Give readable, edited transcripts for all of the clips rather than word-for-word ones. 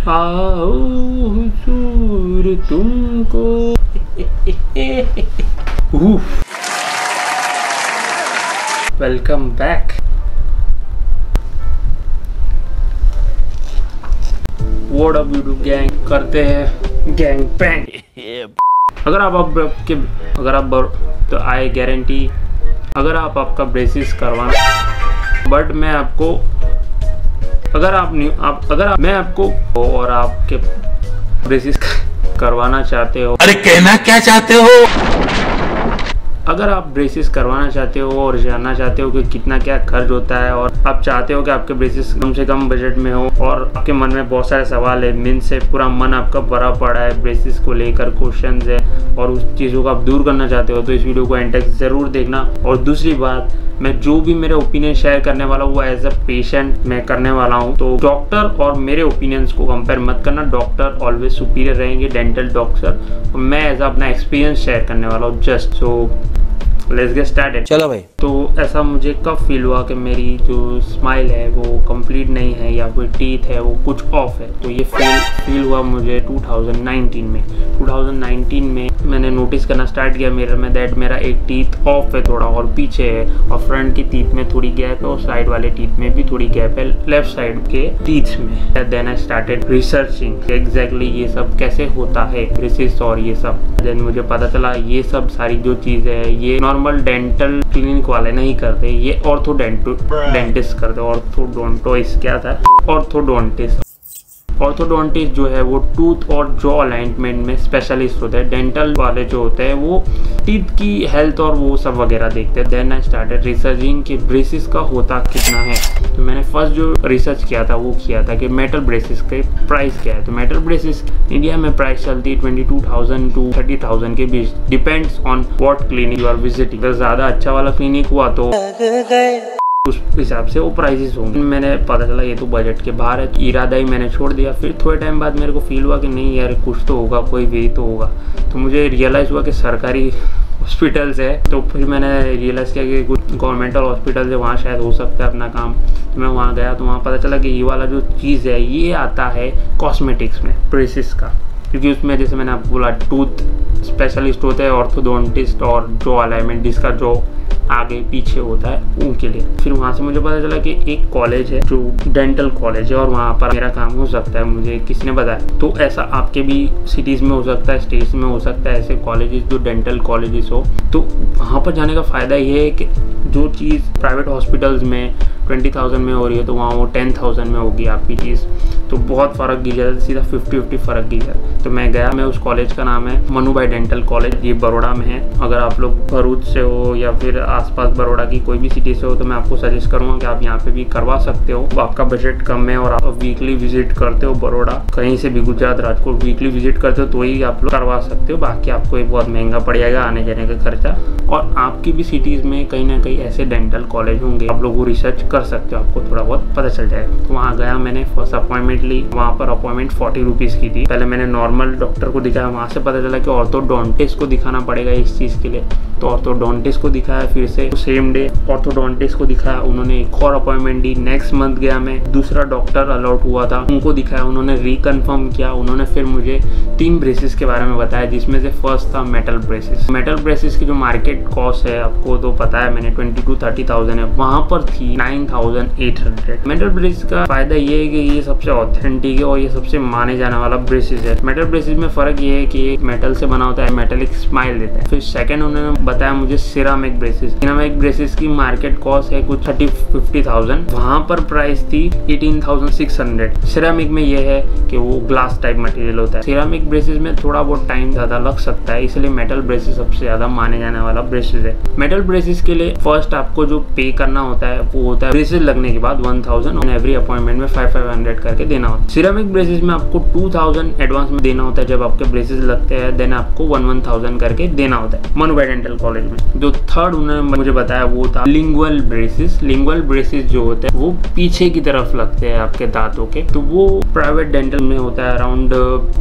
आओ हुजूर तुमको। Welcome back. What up YouTube gang, करते हैं गैंग पैंग। अगर आप तो आई गारंटी अगर आप आपका ब्रेसिस करवाना, बट मैं आपको मैं आपको और आपके ब्रेसिस करवाना चाहते हो। अरे कहना क्या चाहते हो? अगर आप ब्रेसिस करवाना चाहते हो और जानना चाहते हो कि कितना क्या खर्च होता है, और आप चाहते हो कि आपके ब्रेसिस कम से कम बजट में हो, और आपके मन में बहुत सारे सवाल है, मीन से पूरा मन आपका भरा पड़ा है ब्रेसिस को लेकर, क्वेश्चंस है, और उस चीज़ों को आप दूर करना चाहते हो, तो इस वीडियो को एंड तक ज़रूर देखना। और दूसरी बात, मैं जो भी मेरे ओपिनियन शेयर करने वाला हूँ वो एज अ पेशेंट मैं करने वाला हूँ, तो डॉक्टर और मेरे ओपिनियंस को कंपेयर मत करना। डॉक्टर ऑलवेज सुपीरियर रहेंगे, डेंटल डॉक्टर। मैं एज अपना एक्सपीरियंस शेयर करने वाला हूँ just. So let's get started. चलो भाई। तो ऐसा मुझे कब फील हुआ कि मेरी जो स्माइल है वो कंप्लीट नहीं है, या कोई टीथ है वो कुछ ऑफ है, तो ये फील हुआ मुझे 2019 में मैंने नोटिस करना स्टार्ट किया मिरर में दैट मेरा एक टीथ ऑफ है थोड़ा, और पीछे है, और फ्रंट की टीथ में थोड़ी गैप है, और साइड वाले टीथ में भी थोड़ी गैप है, लेफ्ट साइड के टीथ में। Then I started researching exactly ये सब कैसे होता है, ब्रेसिस और ये सब। देन मुझे पता चला ये सब सारी जो चीज़ है ये नॉर्मल डेंटल क्लिनिक वाले नहीं करते, ये ऑर्थोडेंटिस्ट करते। ऑर्थोडोंटोइस्ट क्या था? ऑर्थोडोंटिस्ट जो है वो टूथ और जॉ अलाइनमेंट में स्पेशलिस्ट होते हैं। डेंटल वाले जो होते हैं वो टीथ की हेल्थ और वो सब वगैरह देखते हैं। देन आई स्टार्टेड रिसर्चिंग कि ब्रेसिस का होता कितना है। तो मैंने फर्स्ट जो रिसर्च किया था वो किया था कि मेटल ब्रेसिस के प्राइस क्या है। तो मेटल ब्रेसिस इंडिया में प्राइस चलती है 22,000 to 30,000 के बीच, depends on what clinic you are visiting. अगर ज़्यादा अच्छा वाला क्लिनिक हुआ तो उस हिसाब से वो प्राइसेस होंगे। मैंने पता चला ये तो बजट के बाहर है, इरादा ही मैंने छोड़ दिया। फिर थोड़े टाइम बाद मेरे को फील हुआ कि नहीं यार कुछ तो होगा, कोई वे तो होगा। तो मुझे रियलाइज़ हुआ कि सरकारी हॉस्पिटल्स है, तो फिर मैंने रियलाइज़ किया कि कुछ गवर्नमेंटल हॉस्पिटल्स है, वहाँ शायद हो सकता है अपना काम। तो मैं वहाँ गया तो वहाँ पता चला कि ये वाला जो चीज़ है ये आता है कॉस्मेटिक्स में, ब्रेसिस का, क्योंकि उसमें जैसे मैंने आपको बोला टूथ स्पेशलिस्ट होते हैं, ऑर्थोडोंटिस्ट और जॉ अलाइनमेंट जिसका जॉ आगे पीछे होता है उनके लिए। फिर वहाँ से मुझे पता चला कि एक कॉलेज है जो डेंटल कॉलेज है, और वहाँ पर मेरा काम हो सकता है, मुझे किसी ने बताया। तो ऐसा आपके भी सिटीज़ में हो सकता है, स्टेट्स में हो सकता है, ऐसे कॉलेजेस जो डेंटल कॉलेजेस हो। तो वहाँ पर जाने का फ़ायदा ये है कि जो चीज़ प्राइवेट हॉस्पिटल्स में 20,000 में हो रही है तो वहाँ वो 10,000 में होगी आपकी चीज़। तो बहुत फ़र्क गिर जाता है, सीधा 50-50 फ़र्क गिर जाता। तो मैं गया, मैं उस कॉलेज का नाम है मनुभाई डेंटल कॉलेज, ये बड़ौदा में है। अगर आप लोग भरूच से हो या फिर आसपास बड़ौदा की कोई भी सिटी से हो तो मैं आपको सजेस्ट करूँगा कि आप यहाँ पे भी करवा सकते हो। आपका बजट कम है और आप वीकली विजिट करते हो बड़ौदा, कहीं से भी गुजरात राजकोट वीकली विजिट करते हो तो ही आप लोग करवा सकते हो। बाकी आपको ये बहुत महंगा पड़ जाएगा आने जाने का खर्चा। और आपकी भी सिटीज़ में कहीं ना कहीं ऐसे डेंटल कॉलेज होंगे, आप लोग वो रिसर्च कर सकते हो, आपको थोड़ा बहुत पता चल जाएगा। तो वहाँ गया मैंने, फर्स्ट अपॉइंटमेंट ली। वहाँ पर अपॉइंटमेंट 40 रुपीज़ की थी। पहले मैंने नॉर्मल डॉक्टर को दिखाया, वहाँ से पता चला कि ऑर्थोडोंटिस्ट को दिखाना पड़ेगा इस चीज़ के लिए। तो ऑर्थोडोंटिस्ट को दिखाया, फिर से सेम डे ऑर्थोडोंटिस्ट को दिखाया, उन्होंने एक और अपॉइंटमेंट दी। नेक्स्ट मंथ गया मैं, दूसरा डॉक्टर अलॉट हुआ था, उनको दिखाया, उन्होंने रिकन्फर्म किया। उन्होंने फिर मुझे 3 ब्रेसिस के बारे में बताया, जिसमें से फर्स्ट था मेटल ब्रेसिस। मेटल ब्रेसिस की जो मार्केट कॉस्ट है आपको तो पता है, मैंने 20 to 30,000 है, वहाँ पर थी 9,800। मेटल ब्रेसिस का फायदा ये है कि ये सबसे ऑथेंटिक है और ये सबसे माने जाने वाला ब्रेसिस है। मेटल ब्रेसिस में फ़र्क ये है कि एक मेटल से बना होता है, मेटलिक स्माइल देता है। फिर सेकंड उन्होंने बताया मुझे सिरामिक ब्रेसिस। सिरामिक ब्रेसिस की मार्केट कॉस्ट है कुछ 30-50,000, वहाँ पर प्राइस थी 18,600। सिरामिक में ये है कि वो ग्लास टाइप मटेरियल होता है। सिरामिक ब्रेसिस में थोड़ा बहुत टाइम ज़्यादा लग सकता है, इसलिए मेटल ब्रेसिस सबसे ज़्यादा माने जाने वाला ब्रेसिस है। मेटल ब्रेसिस के लिए फर्स्ट आपको जो पे करना होता है वो होता है ब्रेसिस लगने के बाद 1,000 और एवरी अपॉइंटमेंट में 500 करके देना होता है। सिरामिक ब्रेसिस में आपको 2,000 एडवांस में देना होता है जब आपके ब्रेसिस लगते हैं, देन आपको 1,000 करके देना होता है मनुभाई डेंटल कॉलेज में। जो थर्ड उन्होंने मुझे बताया वो था लिंगुअल ब्रेसिस। लिंगुअल ब्रेसिस जो होते हैं वो पीछे की तरफ लगते हैं आपके दांतों के, तो वो प्राइवेट डेंटल में होता है, अराउंड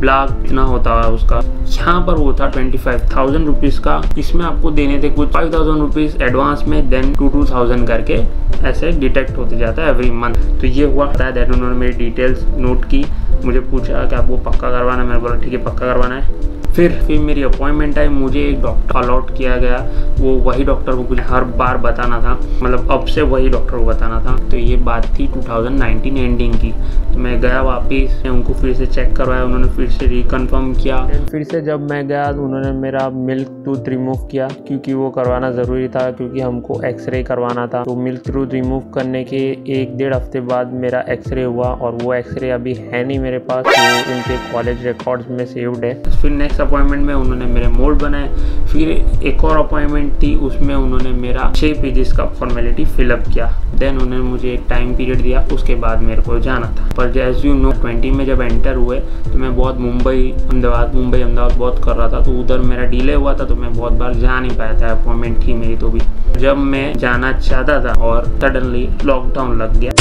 लाख इतना होता है उसका। यहाँ पर वो था 25,000 रुपीज़ का। इसमें आपको देने थे कुछ 5,000 रुपीज़ एडवांस में, देन 2,000 करके ऐसे डिटेक्ट होते जाता है एवरी मंथ। तो ये हुआ था, देन उन्होंने मेरी डिटेल्स नोट की, मुझे पूछा कि आपको पक्का करवाना है, मैंने बोला ठीक है पक्का करवाना है। फिर मेरी अपॉइंटमेंट टाइम मुझे एक डॉक्टर अलॉट किया गया, वो वही डॉक्टर को मुझे हर बार बताना था, मतलब अब से वही डॉक्टर को बताना था। तो ये बात थी 2019 एंडिंग की। तो मैं गया वापस, उनको फिर से चेक करवाया, उन्होंने फिर से रिकन्फर्म किया। फिर से जब मैं गया तो उन्होंने मेरा मिल्क टूथ रिमूव किया, क्योंकि वो करवाना ज़रूरी था, क्योंकि हमको एक्सरे करवाना था। तो मिल्क टूथ रिमूव करने के 1-1.5 हफ्ते बाद मेरा एक्सरे हुआ, और वो एक्सरे अभी है नहीं मेरे पास, वो उनके कॉलेज रिकॉर्ड्स में सेव्ड है। फिर नेक्स्ट अपॉइंटमेंट में उन्होंने मेरे मोल्ड बनाए। फिर एक और अपॉइंटमेंट थी, उसमें उन्होंने मेरा 6 पेजेस का फॉर्मेलिटी फिलअप किया। देन उन्होंने मुझे एक टाइम पीरियड दिया, उसके बाद मेरे को जाना था। पर एज यू नो 20 में जब एंटर हुए तो मैं बहुत मुंबई अहमदाबाद बहुत कर रहा था, तो उधर मेरा डिले हुआ था, तो मैं बहुत बार जा नहीं पाया था। अपॉइंटमेंट थी मेरी तो भी। जब मैं जाना चाहता था और सडनली लॉकडाउन लग गया।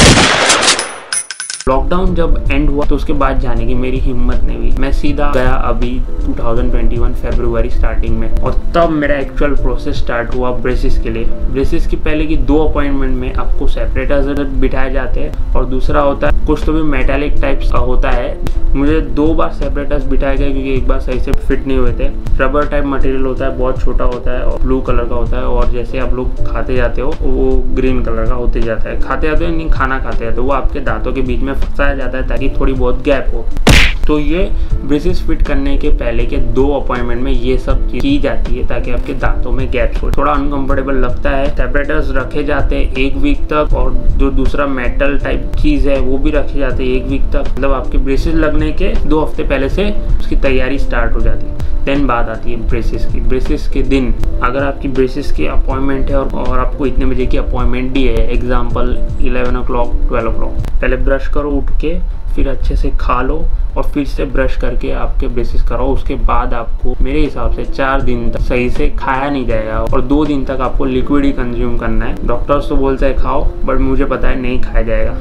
लॉकडाउन जब एंड हुआ तो उसके बाद जाने की मेरी हिम्मत नहीं हुई। मैं सीधा गया अभी 2021 फरवरी स्टार्टिंग में, और तब मेरा एक्चुअल प्रोसेस स्टार्ट हुआ ब्रेसिस के लिए। ब्रेसिस की पहले की 2 अपॉइंटमेंट में आपको सेपरेटर्स बिठाए जाते हैं, और दूसरा होता है कुछ तो भी मेटालिक टाइप्स का होता है। मुझे 2 बार सेपरेटर्स बिठाए गए, क्योंकि एक बार सही से फिट नहीं हुए थे। रबर टाइप मटेरियल होता है, बहुत छोटा होता है और ब्लू कलर का होता है, और जैसे आप लोग खाते जाते हो वो ग्रीन कलर का होते जाता है। खाते जाते हो नहीं, खाना खाते जाते हो, वो आपके दांतों के बीच में फंसाया जाता है ताकि थोड़ी बहुत गैप हो। तो ये ब्रेसेस फिट करने के पहले के 2 अपॉइंटमेंट में ये सब चीज की जाती है, ताकि आपके दांतों में गैप्स हो। थोड़ा अनकंफर्टेबल लगता है। सेपरेटर्स रखे जाते हैं 1 वीक तक, और जो दूसरा मेटल टाइप चीज है वो भी रखे जाते हैं 1 वीक तक। मतलब आपके ब्रेसेस लगने के 2 हफ्ते पहले से उसकी तैयारी स्टार्ट हो जाती है। देन बात आती है ब्रेसेस की। ब्रेसेस के दिन अगर आपकी ब्रेसेस की अपॉइंटमेंट है और आपको इतने बजे की अपॉइंटमेंट भी है, एग्जाम्पल 11 o'clock 12 o'clock, पहले ब्रश करो उठ के, फिर अच्छे से खा लो और फिर से ब्रश करके आपके ब्रेसेस करो। उसके बाद आपको मेरे हिसाब से 4 दिन तक सही से खाया नहीं जाएगा, और 2 दिन तक आपको लिक्विड ही कंज्यूम करना है। डॉक्टर्स तो बोलते हैं खाओ, बट मुझे पता है नहीं खाया जाएगा।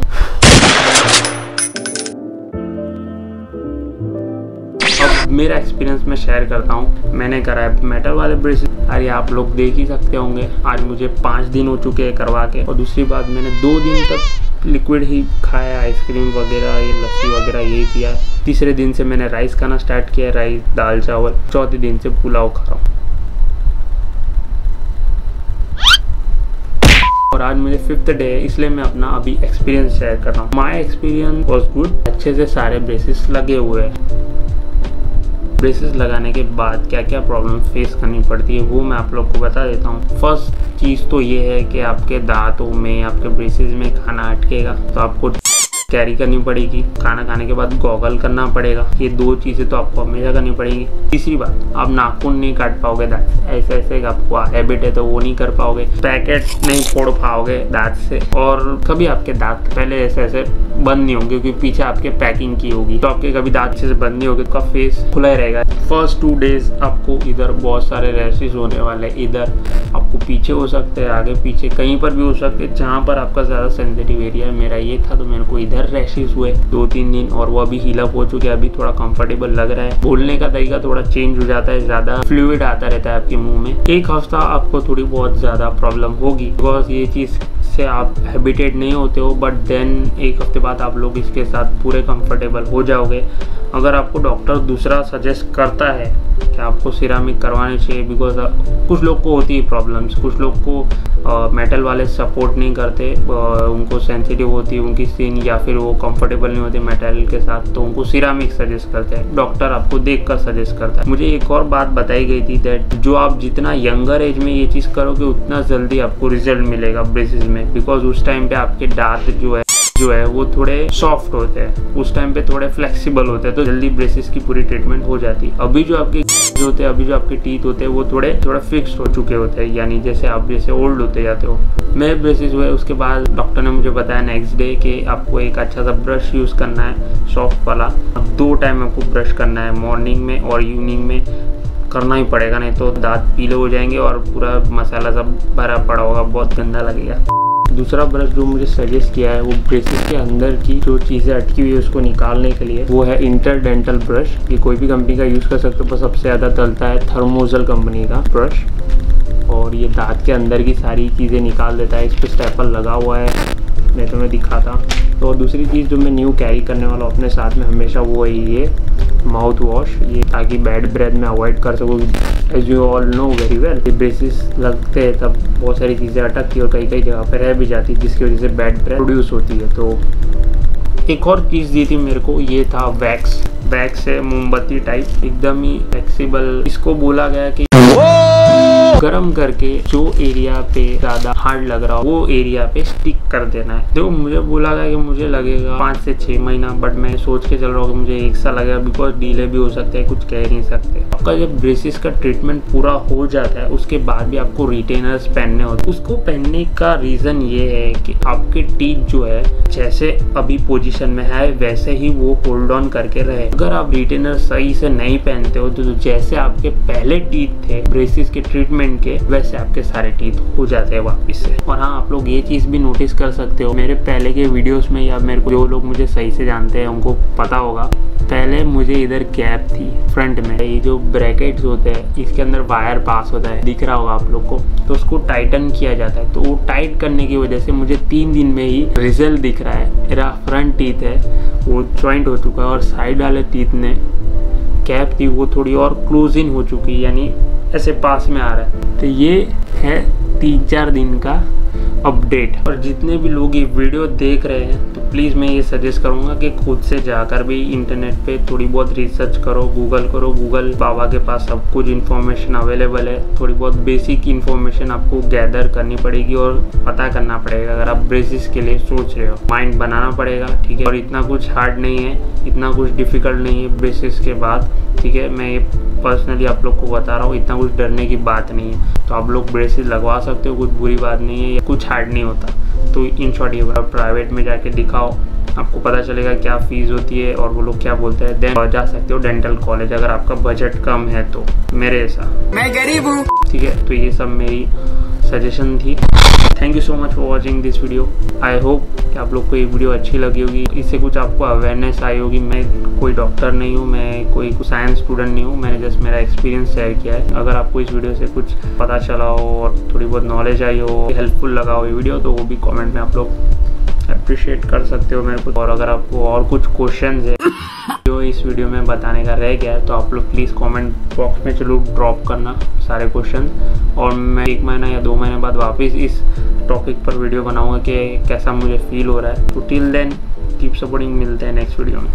अब मेरा एक्सपीरियंस मैं शेयर करता हूँ। मैंने करा है मेटल वाले ब्रेसेस। अरे आप लोग देख ही सकते होंगे, आज मुझे 5 दिन हो चुके हैं करवा के, और दूसरी बात मैंने 2 दिन तक लिक्विड ही खाया, आइसक्रीम वगैरह, ये लस्सी वगैरह यही पिया। तीसरे दिन से मैंने राइस खाना स्टार्ट किया, राइस दाल चावल। चौथे दिन से पुलाव खा रहा हूँ, और आज मुझे 5th डे है, इसलिए मैं अपना अभी एक्सपीरियंस शेयर कर रहा हूँ। My experience was good. अच्छे से सारे ब्रेसेस लगे हुए हैं। ब्रेसेस लगाने के बाद क्या क्या प्रॉब्लम फेस करनी पड़ती है वो मैं आप लोग को बता देता हूँ। फर्स्ट चीज़ तो ये है कि आपके दांतों में, आपके ब्रेसेस में खाना अटकेगा, तो आपको कैरी करनी पड़ेगी। खाना खाने के बाद गॉगल करना पड़ेगा। ये 2 चीज़ें तो आपको हमेशा करनी पड़ेगी। तीसरी बात, आप नाखून नहीं काट पाओगे दांत से। ऐसे आपको हैबिट है तो वो नहीं कर पाओगे। पैकेट नहीं फोड़ पाओगे दांत से, और कभी आपके दांत पहले ऐसे बंद नहीं होंगे, क्योंकि पीछे आपके पैकिंग की होगी, तो आपके कभी दांत से बंद नहीं होगी, तो आपका फेस खुला ही रहेगा। फर्स्ट 2 डेज आपको इधर बहुत सारे रैशेस होने वाले, इधर आपको पीछे हो सकते हैं, आगे पीछे कहीं पर भी हो सकते हैं, जहाँ पर आपका ज़्यादा सेंसिटिव एरिया है। मेरा ये था, तो मेरे को इधर रैशेस हुए 2-3 दिन, और वो अभी हील अप हो चुके हैं। अभी थोड़ा कंफर्टेबल लग रहा है। बोलने का तरीका थोड़ा चेंज हो जाता है, ज़्यादा फ्लूइड आता रहता है आपके मुंह में। 1 हफ्ता आपको थोड़ी बहुत ज़्यादा प्रॉब्लम होगी, बिकॉज ये चीज़ से आप हैबिटेड नहीं होते हो, बट देन 1 हफ्ते बाद आप लोग इसके साथ पूरे कंफर्टेबल हो जाओगे। अगर आपको डॉक्टर दूसरा सजेस्ट करता है कि आपको सिरामिक करवानी चाहिए, बिकॉज कुछ लोग को होती है प्रॉब्लम्स, कुछ लोग को मेटल वाले सपोर्ट नहीं करते, उनको सेंसिटिव होती है उनकी स्किन, या फिर वो कंफर्टेबल नहीं होते मेटल के साथ, तो उनको सिरामिक सजेस्ट करते हैं। डॉक्टर आपको देखकर सजेस्ट करता है। मुझे एक और बात बताई गई थी दैट जो आप जितना यंगर एज में ये चीज़ करोगे उतना जल्दी आपको रिजल्ट मिलेगा ब्रेसेस में, बिकॉज उस टाइम पे आपके दांत जो है वो थोड़े सॉफ्ट होते हैं, उस टाइम पे थोड़े फ्लेक्सिबल होते हैं, तो जल्दी ब्रेसेस की पूरी ट्रीटमेंट हो जाती है। अभी जो आपके होते हैं, अभी जो आपके टीथ होते हैं वो थोड़ा फिक्स्ड हो चुके होते हैं, यानी जैसे आप ओल्ड होते जाते हो। मेरे ब्रेसेस हुए, उसके बाद डॉक्टर ने मुझे बताया नेक्स्ट डे कि आपको एक अच्छा सा ब्रश यूज़ करना है, सॉफ्ट वाला। 2 टाइम आपको ब्रश करना है, मॉर्निंग में और इवनिंग में करना ही पड़ेगा, नहीं तो दांत पीले हो जाएंगे और पूरा मसाला सब भरा पड़ा होगा, बहुत गंदा लगेगा। दूसरा ब्रश जो मुझे सजेस्ट किया है वो ब्रेसेस के अंदर की जो चीज़ें अटकी हुई है उसको निकालने के लिए, वो है इंटरडेंटल ब्रश। ये कोई भी कंपनी का यूज़ कर सकते हो, पर सबसे ज़्यादा चलता है थर्मोजल कंपनी का ब्रश, और ये दांत के अंदर की सारी चीज़ें निकाल देता है। इस पर स्टेपल लगा हुआ है, मैं तुम्हें दिखाता। तो दूसरी चीज़ जो मैं न्यू कैरी करने वाला हूँ अपने साथ में हमेशा वो है ये माउथ वॉश, ये ताकि बैड ब्रेथ में अवॉइड कर सकूँ। As you all know very well, braces लगते हैं तब बहुत सारी चीज़ें अटकती है और कई जगह पर रह भी जाती है जिसकी वजह से बैड ब्रेथ प्रोड्यूस होती है। तो एक और चीज़ दी थी मेरे को, ये था वैक्स है मोमबत्ती टाइप, एकदम ही फ्लेक्सिबल। इसको बोला गया कि गरम करके जो एरिया पे ज़्यादा हार्ड लग रहा हो वो एरिया पे स्टिक कर देना है। देखो मुझे बोला गया कि मुझे लगेगा 5 से 6 महीना, बट मैं सोच के चल रहा हूँ कि मुझे 1 साल लगेगा, बिकॉज डिले भी हो सकता है, कुछ कह नहीं सकते। आपका जब ब्रेसेस का ट्रीटमेंट पूरा हो जाता है उसके बाद भी आपको रिटेनर्स पहनने होते हैं। उसको पहनने का रीज़न ये है कि आपके टीथ जो है जैसे अभी पोजिशन में है वैसे ही वो होल्ड ऑन करके रहे। अगर आप रिटेनर सही से नहीं पहनते हो तो जैसे आपके पहले टीथ थे ब्रेसेस के ट्रीटमेंट के, वैसे आपके सारे टीथ हो जाते हैं वापस से। और हाँ, आप लोग ये चीज़ भी नोटिस कर सकते हो मेरे पहले के वीडियोस में, या मेरे को जो लोग मुझे सही से जानते हैं उनको पता होगा, पहले मुझे इधर गैप थी फ्रंट में। ये जो ब्रैकेट्स होते हैं इसके अंदर वायर पास होता है, दिख रहा होगा आप लोग को, तो उसको टाइटन किया जाता है। तो वो टाइट करने की वजह से मुझे 3 दिन में ही रिजल्ट दिख रहा है। मेरा फ्रंट टीथ है वो जॉइंट हो चुका है और साइड वाले टीथ ने कैप थी वो थोड़ी और क्लोज इन हो चुकी है, यानी ऐसे पास में आ रहा है। तो ये है 3-4 दिन का अपडेट। और जितने भी लोग ये वीडियो देख रहे हैं तो प्लीज़ मैं ये सजेस्ट करूँगा कि खुद से जाकर भी इंटरनेट पे थोड़ी बहुत रिसर्च करो, गूगल बाबा के पास सब कुछ इन्फॉर्मेशन अवेलेबल है। थोड़ी बहुत बेसिक इन्फॉर्मेशन आपको गैदर करनी पड़ेगी और पता करना पड़ेगा अगर आप ब्रेसेस के लिए सोच रहे हो। माइंड बनाना पड़ेगा, ठीक है। और इतना कुछ हार्ड नहीं है, इतना कुछ डिफ़िकल्ट नहीं है ब्रेसेस के बाद, ठीक है। मैं ये पर्सनली आप लोग को बता रहा हूँ, इतना कुछ डरने की बात नहीं है। तो आप लोग ब्रेसेस लगवा सकते हो, कुछ बुरी बात नहीं है, कुछ हार्ड नहीं होता। तो इन शॉर्ट ये प्राइवेट में जाके दिखाओ, आपको पता चलेगा क्या फ़ीस होती है और वो लोग क्या बोलते हैं। देन जा सकते हो डेंटल कॉलेज अगर आपका बजट कम है तो, मेरे ऐसा, मैं गरीब हूँ, ठीक है। तो ये सब मेरी सजेशन थी। Thank you so much for watching this video. I hope कि आप लोग को ये वीडियो अच्छी लगी होगी, इससे कुछ आपको अवेयरनेस आई होगी। मैं कोई डॉक्टर नहीं हूँ, मैं कोई साइंस स्टूडेंट नहीं हूँ, मैंने जस्ट मेरा एक्सपीरियंस शेयर किया है। अगर आपको इस वीडियो से कुछ पता चला हो और थोड़ी बहुत नॉलेज आई हो, हेल्पफुल लगा हो ये वीडियो, तो वो भी कॉमेंट में आप लोग अप्रिशिएट कर सकते हो मेरे को। और अगर आपको और कुछ क्वेश्चन है जो इस वीडियो में बताने का रह गया है तो आप लोग प्लीज़ कमेंट बॉक्स में जरूर ड्रॉप करना सारे क्वेश्चन, और मैं 1 महीना या 2 महीने बाद वापस इस टॉपिक पर वीडियो बनाऊंगा कि कैसा मुझे फील हो रहा है। तो टिल देन कीप सपोर्टिंग, मिलते हैं नेक्स्ट वीडियो में।